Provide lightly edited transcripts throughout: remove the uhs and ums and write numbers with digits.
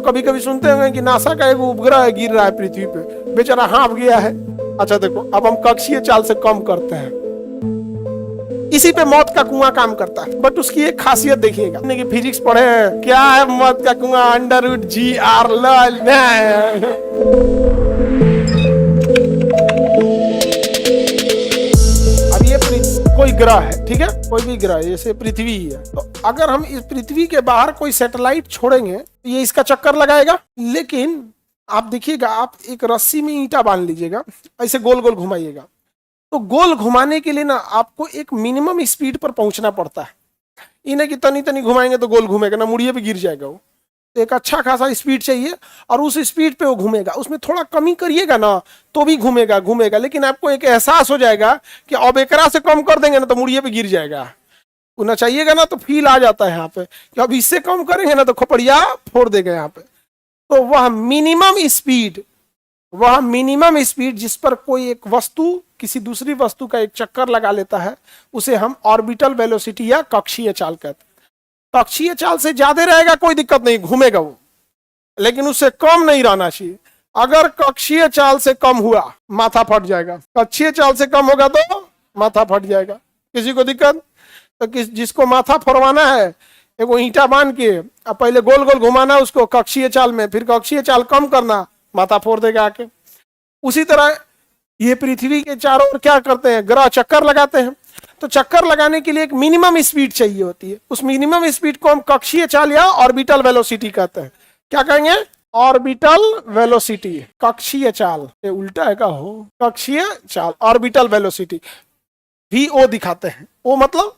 कभी कभी सुनते होंगे कि नासा का एक उपग्रह गिर रहा है पृथ्वी पे, बेचारा हाँफ गया है। अच्छा देखो, अब हम कक्षीय चाल से कम करते हैं, इसी पे मौत का कुआं काम करता है। बट उसकी एक खासियत देखिएगा कि फिजिक्स पढ़े हैं, क्या है मौत का कुआं? √GR। अब ये कोई ग्रह है, ठीक है, कोई भी ग्रह जैसे पृथ्वी ही है, तो अगर हम इस पृथ्वी के बाहर कोई सैटेलाइट छोड़ेंगे ये इसका चक्कर लगाएगा। लेकिन आप देखिएगा, आप एक रस्सी में ईंटा बांध लीजिएगा, ऐसे गोल गोल घुमाइएगा, तो गोल घुमाने के लिए ना आपको एक मिनिमम स्पीड पर पहुंचना पड़ता है। इन्हें कि तनी तनी घुमाएंगे तो गोल घूमेगा ना, मुड़िए पे गिर जाएगा वो। तो एक अच्छा खासा स्पीड चाहिए और उस स्पीड पे वो घूमेगा। उसमें थोड़ा कमी करिएगा ना तो भी घूमेगा घूमेगा, लेकिन आपको एक एहसास हो जाएगा कि अब एकरा से कम कर देंगे ना तो मुड़िए पे गिर जाएगा। उन्हें चाहिएगा ना तो फील आ जाता है यहाँ पे कि अब इससे कम करेंगे ना तो खोपड़िया फोड़ देगा यहाँ पे। तो वह मिनिमम स्पीड जिस पर कोई एक वस्तु किसी दूसरी वस्तु का एक चक्कर लगा लेता है, उसे हम ऑर्बिटल वेलोसिटी या कक्षीय चाल कहते हैं। कक्षीय चाल से ज्यादा रहेगा कोई दिक्कत नहीं, घूमेगा वो, लेकिन उससे कम नहीं रहना चाहिए। अगर कक्षीय चाल से कम हुआ माथा फट जाएगा, कक्षीय चाल से कम होगा तो माथा फट जाएगा। किसी को दिक्कत? तो जिसको माथा फोड़वाना है, एक ईंटा बांध के अब पहले गोल गोल घुमाना उसको कक्षीय चाल में, फिर कक्षीय चाल कम करना, माथा फोड़ देगा आके। उसी तरह ये पृथ्वी के चारों ओर क्या करते हैं, ग्रह चक्कर लगाते हैं। तो चक्कर लगाने के लिए एक मिनिमम स्पीड चाहिए होती है। उस मिनिमम स्पीड को हम कक्षीय चाल या ऑर्बिटल वेलोसिटी कहते हैं। क्या कहेंगे? Orbital velocity. कक्षीय चाल, ये उल्टा है का हो, कक्षीय चाल, ऑर्बिटल वेलोसिटी, VO दिखाते हैं, ओ मतलब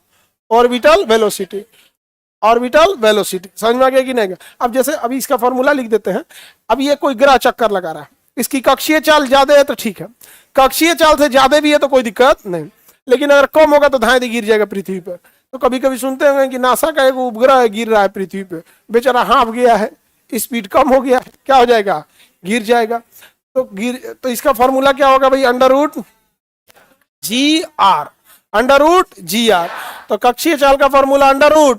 ऑर्बिटल वेलोसिटी। ऑर्बिटल वेलोसिटी समझ में आ गया कि नहीं? अब जैसे अभी इसका फॉर्मूला लिख देते हैं। अब ये कोई ग्रह चक्कर लगा रहा है, इसकी कक्षीय चाल ज्यादा है तो ठीक है, कक्षीय चाल से ज्यादा भी है तो कोई दिक्कत नहीं, लेकिन अगर कम होगा तो धाए गिर जाएगा पृथ्वी पर। तो कभी कभी सुनते होंगे कि नासा का एक उपग्रह गिर रहा है पृथ्वी पे, बेचारा हाँफ गया है, स्पीड कम हो गया है, क्या हो जाएगा? गिर जाएगा। तो इसका फॉर्मूला क्या होगा भाई? √GR। तो कक्षीय चाल का फॉर्मूला √।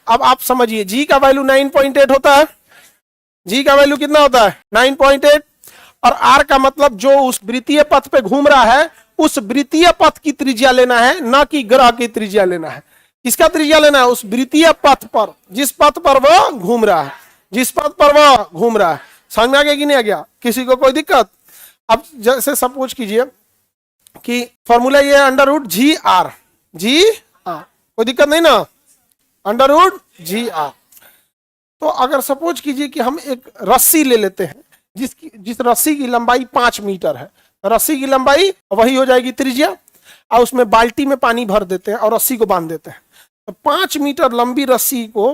अब आप समझिए, G का वैल्यू 9.8 होता है। G का वैल्यू कितना होता है? 9.8। और R का मतलब जो उस वृत्तीय पथ पे घूम रहा है, उस वृत्तीय पथ की त्रिज्या लेना है, ना कि ग्रह की त्रिज्या लेना है। किसका त्रिज्या लेना है? उस वृत्तीय पथ पर, जिस पथ पर वह घूम रहा है, जिस पथ पर वह घूम रहा है। समझ में आ गया कि नहीं आ गया? किसी को कोई दिक्कत? अब जैसे सपोज कीजिए कि फॉर्मूला ये है √GR। कोई दिक्कत नहीं ना? √GR। तो अगर सपोज कीजिए कि हम एक रस्सी ले लेते हैं, जिस रस्सी की लंबाई 5 मीटर है, रस्सी की लंबाई वही हो जाएगी त्रिज्या, और उसमें बाल्टी में पानी भर देते हैं और रस्सी को बांध देते हैं। तो 5 मीटर लंबी रस्सी को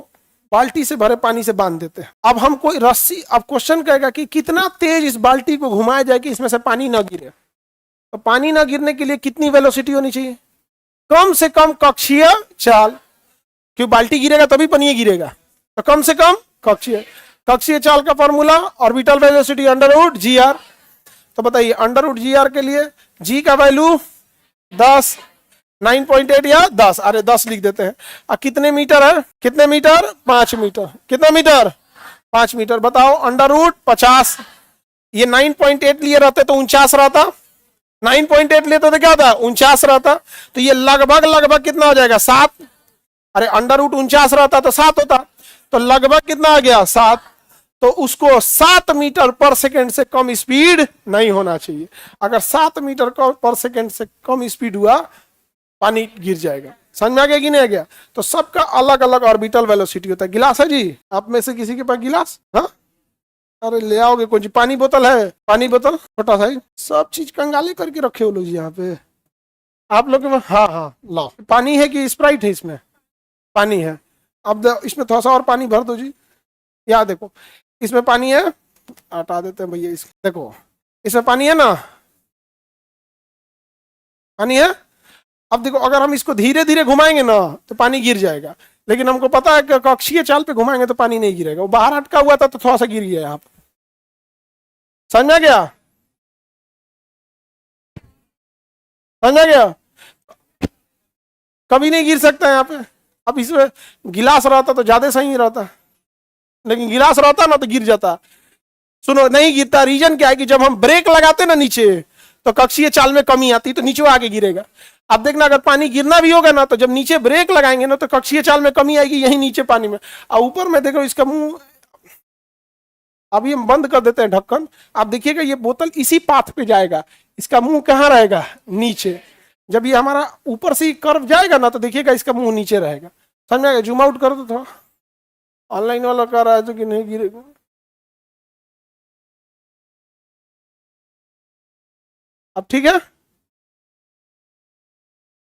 बाल्टी से भरे पानी से बांध देते हैं। अब हम कोई रस्सी, अब क्वेश्चन कहेगा कि कितना तेज इस बाल्टी को घुमाया जाए कि इसमें से पानी ना गिरे। तो पानी ना गिरने के लिए कितनी वेलोसिटी होनी चाहिए? कम से कम कक्षीय चाल, क्यों बाल्टी गिरेगा तभी पानी गिरेगा, तो कम से कम कक्षीय चाल का फॉर्मूला ऑर्बिटल वेलोसिटी √GR। तो बताइए √GR के लिए G का वैल्यू 10, 9.8 या 10, अरे 10 लिख देते हैं। और कितने मीटर है? कितने मीटर? 5 मीटर। कितना मीटर? 5 मीटर। बताओ √50। ये 9.8 लिए रहते तो 49 रहता, 9.8 लेते तो क्या होता? 49 रहता। तो ये लगभग कितना हो जाएगा? 7। अरे √49 रहता तो 7 होता, तो लगभग कितना आ गया? 7। तो उसको 7 मीटर पर सेकेंड से कम स्पीड नहीं होना चाहिए। अगर 7 मीटर पर सेकेंड से कम स्पीड हुआ, पानी गिर जाएगा। समझ में आ गया कि नहीं आ गया? तो सबका अलग अलग ऑर्बिटल वेलोसिटी होता है। गिलास है जी? आप में से किसी के पास गिलास? हाँ, अरे ले आओगे कुछ? पानी बोतल है? पानी बोतल छोटा सा, सब चीज कंगाले करके रखे हो लोग जी यहाँ पे आप लोग। हाँ लाओ। पानी है कि स्प्राइट है? इसमें पानी है। अब इसमें थोड़ा सा और पानी भर दो जी। यहाँ देखो, इसमें पानी है, हटा देते हैं भैया इसको। देखो इसमें पानी है ना, पानी है। अब देखो, अगर हम इसको धीरे धीरे घुमाएंगे ना तो पानी गिर जाएगा, लेकिन हमको पता है कि कक्षीय चाल पे घुमाएंगे तो पानी नहीं गिरेगा। वो बाहर अटका हुआ था तो थोड़ा सा गिर गया यहाँ पे। समझ में आ गया? समझ में आ गया? कभी नहीं गिर सकता यहाँ पे। अब इसमें गिलास रहता तो ज्यादा सही रहता। लेकिन गिलास रहता ना तो गिर जाता। सुनो, नहीं गिरता। रीजन क्या है कि जब हम ब्रेक लगाते ना नीचे, तो कक्षीय चाल में कमी आती, तो नीचे आके गिरेगा। अब देखना, अगर पानी गिरना भी होगा ना, तो जब नीचे ब्रेक लगाएंगे ना, तो कक्षीय चाल में कमी आएगी यही नीचे पानी में। और ऊपर में देखो इसका मुंह, अभी हम बंद कर देते हैं ढक्कन। आप देखिएगा ये बोतल इसी पाथ पे जाएगा, इसका मुंह कहाँ रहेगा? नीचे। जब ये हमारा ऊपर से कर्व जाएगा ना, तो देखिएगा इसका मुंह नीचे रहेगा। समझ में आएगा? जूम आउट कर दो थोड़ा। ऑनलाइन वाला कर रहा है तो कि नहीं गिरेगा। अब ठीक है,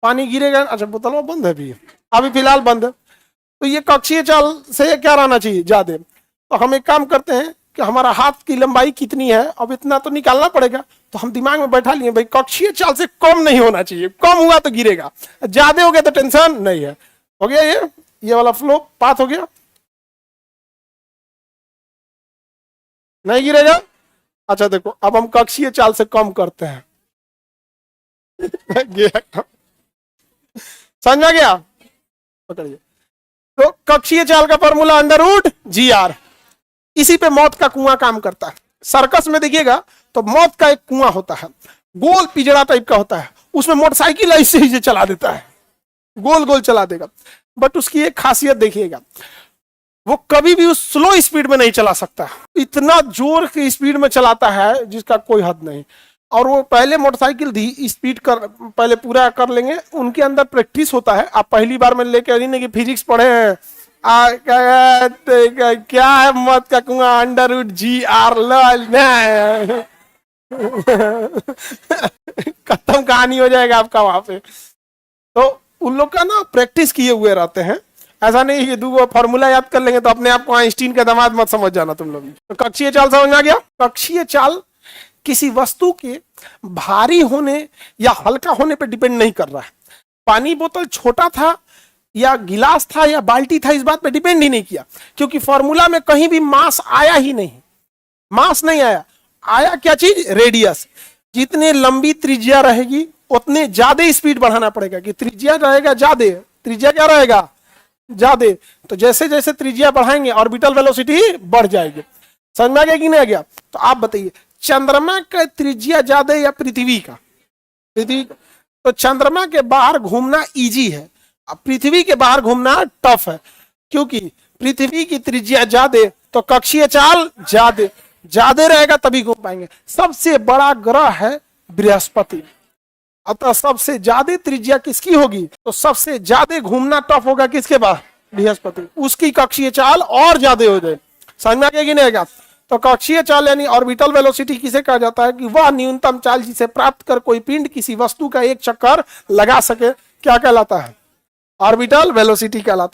पानी गिरेगा। अच्छा, बोतल बंद है अभी फिलहाल बंद है। तो ये कक्षीय चाल से क्या रहना चाहिए? ज्यादा। तो हम एक काम करते हैं कि हमारा हाथ की लंबाई कितनी है, अब इतना तो निकालना पड़ेगा। तो हम दिमाग में बैठा लिए भाई कक्षीय चाल से कम नहीं होना चाहिए, कम हुआ तो गिरेगा, ज्यादा हो गया तो टेंशन नहीं है। हो गया ये वाला फ्लो पाथ हो गया, नहीं गिरेगा। अच्छा देखो, अब हम कक्षीय चाल से कम करते हैं। समझ में गया? पकड़िए। तो कक्षीय चाल का फॉर्मूला √GR। इसी पे मौत का कुआं काम करता है। सर्कस में देखिएगा तो मौत का एक कुआं होता है, गोल पिजड़ा टाइप का होता है, उसमें मोटरसाइकिल ऐसे ही चला देता है, गोल गोल चला देगा। बट उसकी एक खासियत देखिएगा, वो कभी भी उस स्लो स्पीड में नहीं चला सकता, इतना जोर की स्पीड में चलाता है जिसका कोई हद नहीं। और वो पहले मोटरसाइकिल स्पीड कर पहले पूरा कर लेंगे, उनके अंदर प्रैक्टिस होता है। आप पहली बार में लेके नहीं कि फिजिक्स पढ़े हैं, क्या है मौत का कुआं √GR। खत्म कहानी हो जाएगा आपका वहां पे। तो उन लोग का ना प्रैक्टिस किए हुए रहते हैं। ऐसा नहीं कि दो फॉर्मूला याद कर लेंगे तो अपने आप को आइंस्टीन का दामाद मत समझ जाना तुम लोग। तो कक्षीय चाल समझ में आ गया? कक्षीय चाल किसी वस्तु के भारी होने या हल्का होने पर डिपेंड नहीं कर रहा है। पानी बोतल छोटा था या गिलास था या बाल्टी था, इस बात पे डिपेंड ही नहीं किया, क्योंकि फॉर्मूला में कहीं भी मास आया ही नहीं। मास नहीं आया, आया क्या चीज? रेडियस। जितने लंबी त्रिज्या रहेगी उतने ज्यादा स्पीड बढ़ाना पड़ेगा, कि त्रिज्या रहेगा ज्यादा, त्रिज्या क्या रहेगा? ज्यादा। तो जैसे जैसे त्रिज्या बढ़ाएंगे ऑर्बिटल वेलोसिटी बढ़ जाएगी। समझ में आ गया कि नहीं आ गया? तो आप बताइए, चंद्रमा का त्रिज्या ज्यादा या पृथ्वी का? पृथ्वी। तो चंद्रमा के बाहर घूमना इजी है, अब पृथ्वी के बाहर घूमना टफ है, क्योंकि पृथ्वी की त्रिज्या ज्यादा, तो कक्षीय चाल ज्यादा रहेगा तभी घूम पाएंगे। सबसे बड़ा ग्रह है बृहस्पति, अतः सबसे ज्यादा त्रिज्या किसकी होगी? तो सबसे ज्यादा घूमना टफ होगा किसके पास? बृहस्पति। उसकी कक्षीय चाल और ज्यादा हो जाए। समझ में आ गया कि नहीं आएगा? तो कक्षीय चाल यानी ऑर्बिटल वेलोसिटी किसे कहा जाता है? कि वह न्यूनतम चाल जिसे प्राप्त कर कोई पिंड किसी वस्तु का एक चक्कर लगा सके, क्या कहलाता है? ऑर्बिटल वेलोसिटी कहलाता है।